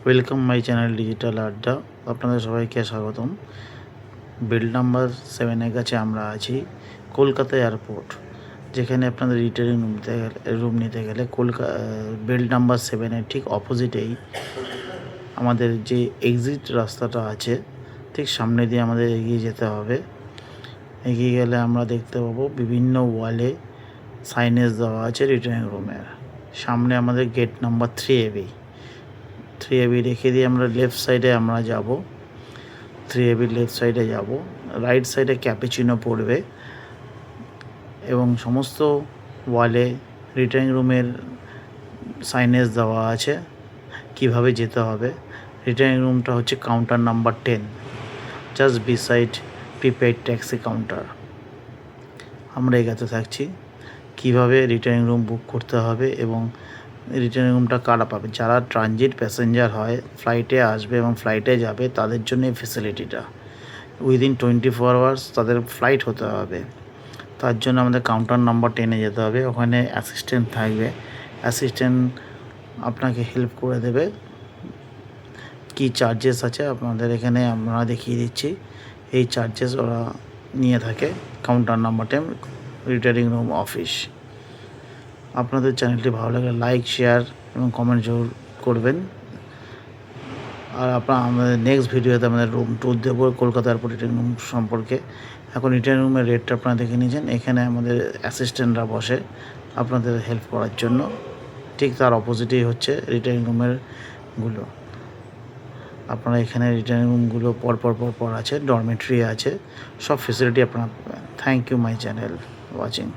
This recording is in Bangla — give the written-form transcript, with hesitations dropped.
ওয়েলকাম মাই চ্যানেল ডিজিটাল আড্ডা। আপনাদের সবাইকে স্বাগতম। বেল্ট নাম্বার 7-এর কাছে আমরা আছি, কলকাতা এয়ারপোর্ট, যেখানে আপনাদের রিটার্নিং রুম নিতে গেলে বেল্ট নাম্বার 7-এর ঠিক অপোজিটেই আমাদের যে এক্সিট রাস্তাটা আছে, ঠিক সামনে দিয়ে আমাদের এগিয়ে যেতে হবে। এগিয়ে গেলে আমরা দেখতে পাবো বিভিন্ন ওয়ালে সাইনেজ দেওয়া আছে রিটার্নিং রুমের সামনে। আমাদের গেট নাম্বার 3AB রেখে দিয়ে আমরা লেফট সাইডে আমরা যাব। 3AB লেফট সাইডে যাব, রাইট সাইডে ক্যাপুচিনো পড়বে এবং সমস্ত ওয়ালে রিটার্নিং রুমের সাইনেজ দেওয়া আছে কিভাবে যেতে হবে। রিটার্নিং রুমটা হচ্ছে counter number 10, just beside prepaid taxi counter. আমরা এগোতে থাকছি কিভাবে রিটার্নিং রুম বুক করতে হবে এবং রিটার্নিং রুমটা কারা পাবে। যারা ট্রানজিট প্যাসেঞ্জার হয়, ফ্লাইটে আসবে এবং ফ্লাইটে যাবে, তাদের জন্য এই ফেসিলিটিটা। উইদিন 24 আওয়ার্স তাদের ফ্লাইট হতে হবে। তার জন্য আমাদের কাউন্টার নাম্বার 10-এ যেতে হবে। ওখানে অ্যাসিস্ট্যান্ট থাকবে, অ্যাসিস্ট্যান্ট আপনাকে হেল্প করে দেবে। কি চার্জেস আছে আপনাদের এখানে আমরা দেখিয়ে দিচ্ছি। এই চার্জেস ওরা নিয়ে থাকে। Counter number 10 returning room office. আপনাদের চ্যানেলটি ভালো লাগলে লাইক, শেয়ার এবং কমেন্ট জরুর করবেন। আর আমাদের নেক্সট ভিডিওতে আমাদের রুম ট্যুর দেবো কলকাতা এয়ারপোর্ট রিটার্নিং রুম সম্পর্কে। এখন রিটার্নিং রুমের রেটটা আপনারা দেখে নিয়েছেন। এখানে আমাদের অ্যাসিস্ট্যান্টরা বসে আপনাদের হেল্প করার জন্য। ঠিক তার অপোজিটেই হচ্ছে রিটার্নিং রুমেরগুলো। আপনারা এখানে রিটার্নিং রুমগুলো পর আছে, ডরমেট্রি আছে, সব ফেসিলিটি আপনারা পাবেন। Thank you my channel watching.